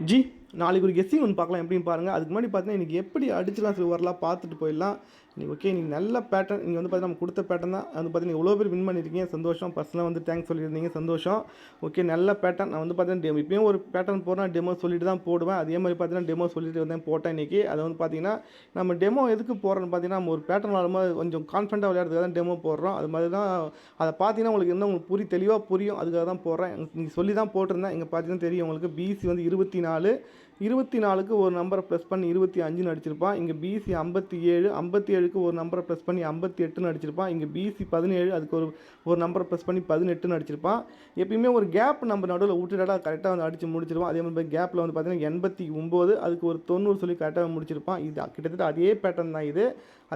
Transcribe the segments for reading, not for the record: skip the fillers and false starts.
G நாளைக்கு ஒரு guessing ஒன்று பார்க்கலாம் எப்படின்னு பாருங்கள். அதுக்கு முன்னாடி பார்த்தீங்கன்னா இன்றைக்கி எப்படி அடிச்சுலாம் சொல்லி வரலாம் பார்த்துட்டு போயிடலாம். நீங்கள் ஓகே நீங்கள் நல்ல பேட்டர்ன் நீங்கள் வந்து பார்த்தீங்கன்னா நம்ம கொடுத்த பேட்டர்ன் தான் வந்து பார்த்தீங்கன்னா எவ்வளோ பேர் வின் பண்ணியிருக்கீங்க சந்தோஷம். பர்சனலாக வந்து தேங்க்ஸ் சொல்லியிருந்தீங்க சந்தோஷம். ஓகே நல்ல பேட்டர்ன் நான் வந்து பார்த்தீங்கன்னா இப்போயும் ஒரு பேட்டர்ன் போடுறேன் டெமோ சொல்லிட்டு தான் போடுவேன். அதே மாதிரி பார்த்தீங்கன்னா டெமோ சொல்லிட்டு வந்தேன் போட்டேன் இன்றைக்கி. அதை வந்து பார்த்தீங்கன்னா நம்ம டெமோ எதுக்கு போடுறோன்னு பார்த்தீங்கன்னா நம்ம ஒரு பேட்டர்ன் விளாடும்போது கொஞ்சம் கான்ஃபிடண்ட்டாக விளையாடுறதுக்காக தான் டெமோ போடுறோம். அது மாதிரி தான் அதை பார்த்தீங்கன்னா உங்களுக்கு இன்னும் உங்களுக்கு தெளிவாக புரியும். அதுக்காக தான் போடுறேன். நீங்கள் சொல்லி தான் போட்டிருந்தேன். இங்கே பார்த்தீங்கன்னா தெரியும் உங்களுக்கு பிசி வந்து 24க்கு ஒரு நம்பரை ப்ளஸ் பண்ணி 25ன்னு அடிச்சிருப்பான். இங்கே பிசி 57க்கு ஒரு நம்பரை ப்ளஸ் பண்ணி 58ன்னு அடிச்சிருப்பான். இங்கே பிசி 17 அதுக்கு ஒரு நம்பரை ப்ளஸ் பண்ணி 18ன்னு அடிச்சிருப்பான். எப்பயுமே ஒரு கேப் நம்ம நடுவில் விட்டுட்டா கரெக்டாக வந்து அடித்து முடிச்சிருவான். அதே மாதிரி கேப்பில் வந்து பார்த்தீங்கன்னா 89 அதுக்கு ஒரு 90 சொல்லி கரெக்டாக முடிச்சிருப்பான். இது கிட்டத்தட்ட அதே பேட்டர்ன் தான் இது.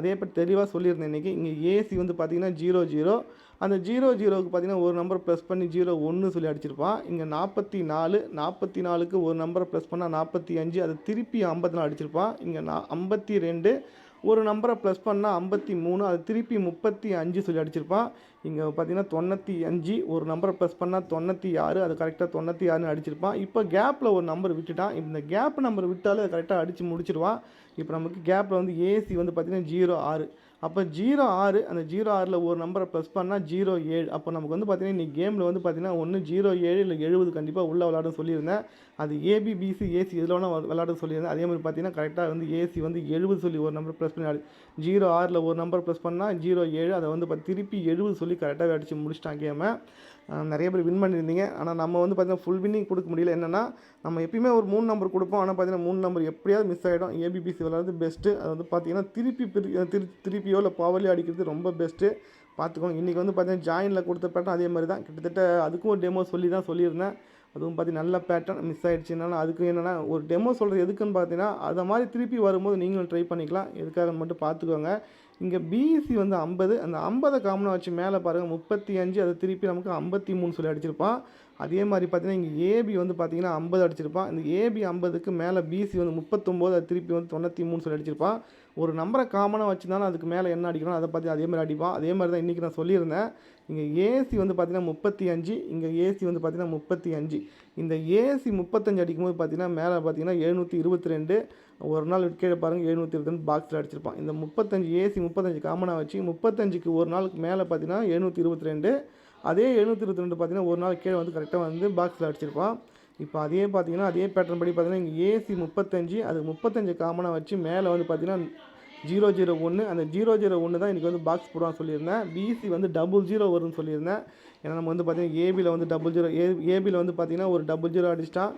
அதே பற்றி தெளிவாக சொல்லியிருந்தேன் இன்றைக்கி. இங்கே ஏசி வந்து பார்த்தீங்கன்னா 00 அந்த 00க்கு பார்த்தீங்கன்னா ஒரு நம்பர் ப்ளஸ் பண்ணி 01 சொல்லி அடிச்சிருப்பான். இங்கே 44க்கு ஒரு நம்பரை ப்ளஸ் பண்ணால் 45 அதை திருப்பி 54 அடிச்சிருப்பான். இங்கே 52 ஒரு நம்பரை ப்ளஸ் பண்ணால் 53 அது திருப்பி 35 சொல்லி அடிச்சிருப்பான். இங்கே பார்த்தீங்கன்னா 95 ஒரு நம்பரை ப்ளஸ் பண்ணால் 96 அது கரெக்டாக 96ன்னு அடிச்சிருப்பான். இப்போ கேப்பில் ஒரு நம்பர் விட்டுட்டான். இந்த கேப் நம்பர் விட்டாலே அது கரெக்டாக அடித்து முடிச்சிருவான். இப்போ நமக்கு கேப்பில் வந்து ஏசி வந்து பார்த்திங்கன்னா 06 அப்போ 06 அந்த 06ல் ஒரு நம்பரை ப்ளஸ் பண்ணால் 07 அப்போ நமக்கு வந்து பார்த்திங்கன்னா இன்றைக்கி கேமில் வந்து பார்த்திங்கன்னா ஒன்று 07 இல்லை 70 கண்டிப்பாக உள்ளே விளாடுன்னு சொல்லியிருந்தேன். அது ஏபிபிசி ஏசி இதில் வேணால் விளாடுன்னு சொல்லியிருந்தேன். அதே மாதிரி பார்த்திங்கன்னா கரெக்டாக வந்து ஏசி வந்து 70 சொல்லி ஒரு நம்பர் ப்ளஸ் பண்ணி 06ல் ஒரு நம்பர் ப்ளஸ் பண்ணால் 07 அதை வந்து திருப்பி 70 சொல்லி கரெக்டாக அடித்து முடிச்சிட்டான் கேமை. நிறைய பேர் வின் பண்ணியிருந்தீங்க. ஆனால் நம்ம வந்து பார்த்திங்கன்னா ஃபுல் வின்னிங் கொடுக்க முடியல. என்னென்னா நம்ம எப்பயுமே ஒரு 3 நம்பர் கொடுப்போம். ஆனால் பார்த்திங்கன்னா 3 நம்பர் எப்படியாவது மிஸ் ஆகிடும். ஏபிபிசி விளாட்றது பெஸ்ட்டு. அது வந்து பார்த்திங்கன்னா திருப்பியோ இல்லை பவர்லையோ அடிக்கிறது ரொம்ப பெஸ்ட்டு. பார்த்துக்கோங்க. இன்றைக்கி வந்து பார்த்திங்கன்னா ஜாயினில் கொடுத்த பேட்டர்ன் அதே மாதிரி தான் கிட்டத்தட்ட அதுக்கும் ஒரு டெமோ சொல்லியிருந்தேன். அதுவும் பார்த்திங்கன்னா நல்ல பேட்டர்ன் மிஸ் ஆகிடுச்சு. என்னென்னா அதுக்கு என்னென்னா ஒரு டெமோ சொல்கிறது எதுக்குன்னு பார்த்தீங்கன்னா அதை மாதிரி திருப்பி வரும்போது நீங்களும் ட்ரை பண்ணிக்கலாம். எதுக்காக மட்டும் பார்த்துக்கோங்க. இங்கே பிசி வந்து 50 அந்த 50 காமனாக வச்சு மேலே பாருங்கள் 35 அதை திருப்பி நமக்கு 53 சொல்லி அடிச்சிருப்பான். அதே மாதிரி பார்த்திங்கன்னா இங்கே ஏபி வந்து பார்த்திங்கன்னா 50 அடிச்சிருப்பான். இந்த ஏபி 50க்கு மேலே பிசி வந்து 39 அது திருப்பி வந்து 93 சொல்லி அடிச்சிருப்பான். ஒரு நம்பரை காமனாக வச்சுருந்தாலும் அதுக்கு மேலே என்ன அடிக்கணும் அதை பார்த்து அதே மாதிரி அடிப்பான். அதே மாதிரி தான் இன்றைக்கி நான் சொல்லியிருந்தேன். இங்கே ஏசி வந்து பார்த்திங்கன்னா 35 இங்கே ஏசி வந்து பார்த்திங்கன்னா 35 இந்த ஏசி 35 அடிக்கும்போது பார்த்திங்கன்னா மேலே பார்த்திங்கன்னா 722 ஒரு நாள் கீழே பாருங்கள் 722 பாக்ஸில் அடிச்சிருப்பான். இந்த 35 ஏசி 35 காமனாக வச்சு 35க்கு ஒரு நாளுக்கு மேலே பார்த்திங்கன்னா 722 அதே 722 பார்த்திங்கன்னா ஒரு நாள் கீழே வந்து கரெக்டாக வந்து பாக்ஸில் அடிச்சிருப்பான். இப்போ அதே பார்த்திங்கன்னா அதே பேட்டர்ன் படி பார்த்திங்கன்னா இங்கே ஏசி 35 அது 35 காமனாக வச்சு மேலே வந்து பார்த்திங்கன்னா 001 அந்த 001 தான் இன்றைக்கி வந்து பாக்ஸ் போடுவான்னு சொல்லியிருந்தேன். பிசி வந்து 00 வரும்னு சொல்லியிருந்தேன். ஏன்னா நம்ம வந்து பார்த்திங்கன்னா ஏபியில் வந்து 00 ஏபியில் வந்து பார்த்திங்கன்னா ஒரு 00 அடிச்சிட்டான்.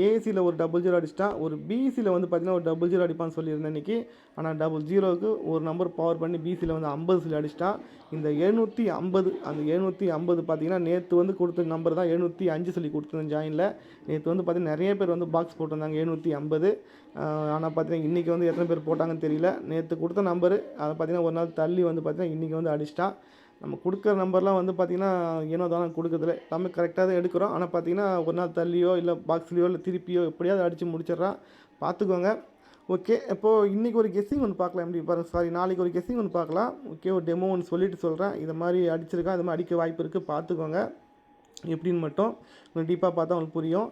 ஏசியில் ஒரு 00 அடிச்சிட்டான். ஒரு பிசியில் வந்து பார்த்திங்கன்னா ஒரு 00 அடிப்பான்னு சொல்லியிருந்தேன் இன்றைக்கி. ஆனால் 00க்கு ஒரு நம்பர் பவர் பண்ணி பிசியில் வந்து 50 சொல்லி அடிச்சிட்டான். இந்த 750 அந்த 750 பார்த்திங்கன்னா நேற்று வந்து கொடுத்த நம்பர் தான் 705 சொல்லி கொடுத்துருந்தேன் ஜாயினில். நேற்று வந்து பார்த்திங்கன்னா நிறைய பேர் வந்து பாக்ஸ் போட்டிருந்தாங்க 750. ஆனால் பார்த்திங்கன்னா இன்றைக்கி வந்து எத்தனை பேர் போட்டாங்கன்னு தெரியல. நேற்று கொடுத்த நம்பரு அதை பார்த்திங்கன்னா ஒரு நாள் தள்ளி வந்து பார்த்திங்கன்னா இன்றைக்கி வந்து அடிச்சிட்டான். நம்ம கொடுக்குற நம்பர்லாம் வந்து பார்த்திங்கன்னா ஏனோ தானே கொடுக்குறதில்ல எல்லாமே கரெக்டாக தான் எடுக்கிறோம். ஆனால் பார்த்திங்கன்னா ஒரு நாள் தள்ளியோ இல்லை பாக்ஸ்லேயோ இல்லை திருப்பியோ எப்படியாவது அடித்து முடிச்சிட்றான். பார்த்துக்கோங்க. ஓகே இப்போது இன்றைக்கி ஒரு கெஸ்ஸிங் ஒன்று பார்க்கலாம். எப்படி பாருங்கள் நாளைக்கு ஒரு கெஸ்ஸிங் ஒன்று பார்க்கலாம். ஓகே ஒரு டெமோ ஒன்று சொல்லிட்டு சொல்கிறேன். இதை மாதிரி அடிச்சிருக்கான் இது மாதிரி அடிக்க வாய்ப்பு இருக்குது. பார்த்துக்கோங்க எப்படின்னு மட்டும் கொஞ்சம் டீப்பாக பார்த்தா உங்களுக்கு புரியும்.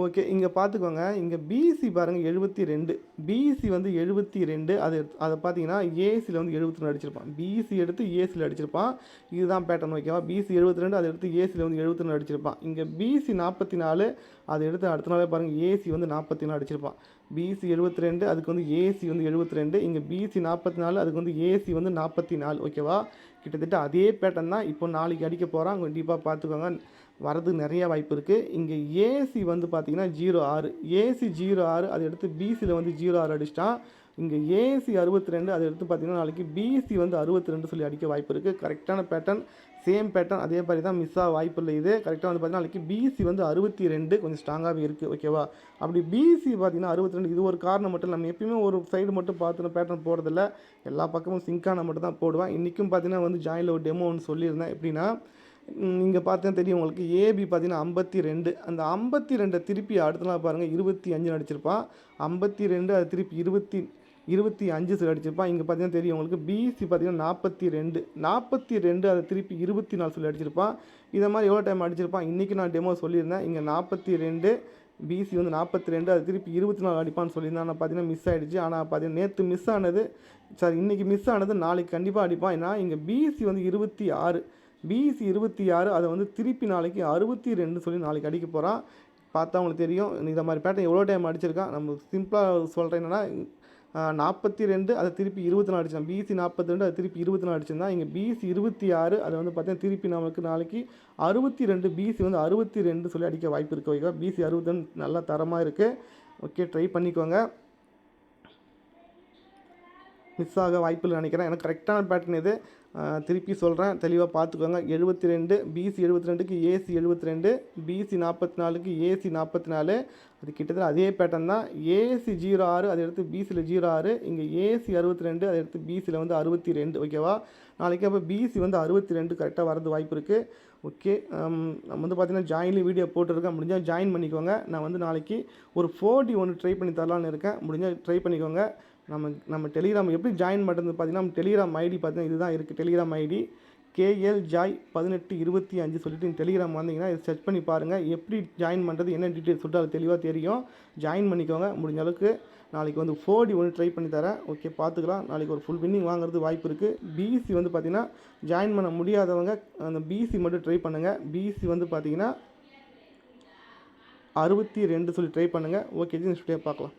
ஓகே இங்கே பார்த்துக்கோங்க. இங்கே பிசி பாருங்கள் 72 பிசி வந்து 72 அதை பார்த்தீங்கன்னா ஏசியில் வந்து 72 அடிச்சிருப்பான். பிசி எடுத்து ஏசியில் அடிச்சிருப்பான். இதுதான் பேட்டர்ன் ஓகேவா. பிசி 72 அதை எடுத்து ஏசியில் வந்து 72 அடிச்சிருப்பான். இங்கே பிசி 44 அதை எடுத்து அடுத்த நாளே பாருங்கள் ஏசி வந்து 44 அடிச்சிருப்பான். பிசி 72 அதுக்கு வந்து ஏசி வந்து 72 இங்கே பிசி 44 அதுக்கு வந்து ஏசி வந்து 44 ஓகேவா. கிட்டத்தட்ட அதே பேட்டர்ன் தான் இப்போ நாளைக்கு அடிக்க போகிறான். கண்டிப்பாக பார்த்துக்கோங்க வரது நிறைய வாய்ப்பு இருக்குது. இங்கே ஏசி வந்து பார்த்திங்கன்னா 06 ஏசி 06 அதை எடுத்து பிசியில் வந்து 06 அடிச்சிட்டான். இங்கே ஏசி 62 அதை எடுத்து பார்த்திங்கன்னா நாளைக்கு பிசி வந்து 62 சொல்லி அடிக்க வாய்ப்பு இருக்குது. கரெக்டான பேட்டர்ன் சேம் பேட்டர்ன் அதே மாதிரி தான் மிஸ் ஆக வாய்ப்பு இல்லை. இது கரெக்டாக வந்து பார்த்திங்கன்னா நாளைக்கு பிசி வந்து 62 கொஞ்சம் ஸ்ட்ராங்காகவே இருக்குது ஓகேவா. அப்படி பிசி பார்த்திங்கன்னா 62 இது ஒரு காரணம் மட்டும் நம்ம எப்பயுமே ஒரு சைடு மட்டும் பார்த்துன பேட்டர்ன் போடுறதில்ல. எல்லா பக்கமும் சிங்கான மட்டும் தான் போடுவேன். இன்றைக்கும் பார்த்திங்கன்னா வந்து ஜாயினில் ஒரு டெமோ ஒன்று சொல்லியிருந்தேன். எப்படின்னா இங்கே பார்த்தீங்கன்னா தெரியும் உங்களுக்கு ஏபி பார்த்தீங்கன்னா 52 அந்த 52 திருப்பி அடுத்த நாள் பாருங்கள் 25 அடிச்சிருப்பான். 52 அது திருப்பி 25 சொல்லி அடிச்சிருப்பான். இங்கே பார்த்தீங்கன்னா தெரியும் உங்களுக்கு பிசி பார்த்தீங்கன்னா 42 அதை திருப்பி 24 சொல்லி அடிச்சிருப்பான். இதை மாதிரி எவ்வளோ டைம் அடிச்சிருப்பான் இன்றைக்கி நான் டெமோ சொல்லியிருந்தேன். இங்கே 42 பிசி வந்து 42, அது திருப்பி 24 அடிப்பான்னு சொல்லியிருந்தான். ஆனால் பார்த்தீங்கன்னா மிஸ் ஆகிடுச்சு. ஆனால் பார்த்தீங்கன்னா நேற்று மிஸ் ஆனது, சாரி இன்றைக்கி மிஸ் ஆனது நாளைக்கு கண்டிப்பாக அடிப்பான். ஏன்னா இங்கே பிசி வந்து 26, பிசி 26, அதை வந்து திருப்பி நாளைக்கு 62 சொல்லி நாளைக்கு அடிக்க போகிறான். பார்த்தா உங்களுக்கு தெரியும் இந்த மாதிரி பேட்டர்ன் எவ்வளோ டைம் அடிச்சிருக்கான். நம்ம சிம்பிளாக சொல்கிறேன் என்னென்னா 42, அதை திருப்பி 24 அடிச்சான். பிசி 42, அதை திருப்பி 24 அடிச்சிருந்தான். இங்கே பிசி 26, அதை வந்து பார்த்தீங்கன்னா திருப்பி நமக்கு நாளைக்கு 62, பிசி வந்து 62 சொல்லி அடிக்க வாய்ப்பு இருக்குது. ஓகேவா, பிசி 62 நல்லா தரமாக இருக்குது. ஓகே, ட்ரை பண்ணிக்கோங்க. மிஸ் ஆக வாய்ப்பில்லை நினைக்கிறேன். எனக்கு கரெக்டான பேட்டர்ன் இது. திருப்பி சொல்கிறேன், தெளிவாக பார்த்துக்கோங்க. 72, பிசி 72க்கு ஏசி 72, பிசி 44க்கு ஏசி 44. அது கிட்டத்தட்ட அதே பேட்டர்ன் தான். ஏசி 06, அதை எடுத்து பிசியில் 06, இங்கே ஏசி 62, அதை எடுத்து பிசியில் வந்து 62. ஓகேவா, நாளைக்கு அப்போ பிசி வந்து 62 கரெக்டாக வரது வாய்ப்பு இருக்குது. ஓகே, நம்ம வந்து பார்த்திங்கன்னா ஜாயின்லேயும் வீடியோ போட்டுருக்கேன். முடிஞ்சால் ஜாயின் பண்ணிக்கோங்க. நான் வந்து நாளைக்கு ஒரு 4D ஒன்று ட்ரை பண்ணி தரலான்னு இருக்கேன். முடிஞ்சால் ட்ரை பண்ணிக்கோங்க. நம்ம டெலிகிராம் எப்படி ஜாயின் பண்ணுறது பார்த்தீங்கன்னா, நம்ம டெலிகிராம் ஐடி பார்த்தீங்கன்னா இதுதான் இருக்குது. டெலிகிராம் ஐடி KLJoy1825 சொல்லிட்டு நீங்கள் டெலிகிராம் வந்தீங்கன்னா இதை சர்ச் பண்ணி பாருங்கள். எப்படி ஜாயின் பண்ணுறது, என்ன டீட்டெயில்ஸ் சொல்லிட்டு அது தெளிவாக தெரியும். ஜாயின் பண்ணிக்கோங்க. முடிஞ்ச அளவுக்கு நாளைக்கு வந்து 4D ஒன்று ட்ரை பண்ணி தரேன். ஓகே, பார்த்துக்கலாம். நாளைக்கு ஒரு ஃபுல் வின்னிங் வாங்குறது வாய்ப்பு இருக்குது. பிசி வந்து பார்த்திங்கன்னா ஜாயின் பண்ண முடியாதவங்க அந்த பிசி மட்டும் ட்ரை பண்ணுங்கள். பிசி வந்து பார்த்திங்கன்னா 62 சொல்லி ட்ரை பண்ணுங்கள். ஓகே, நெக்ஸ்ட் வீடியோ பார்க்கலாம்.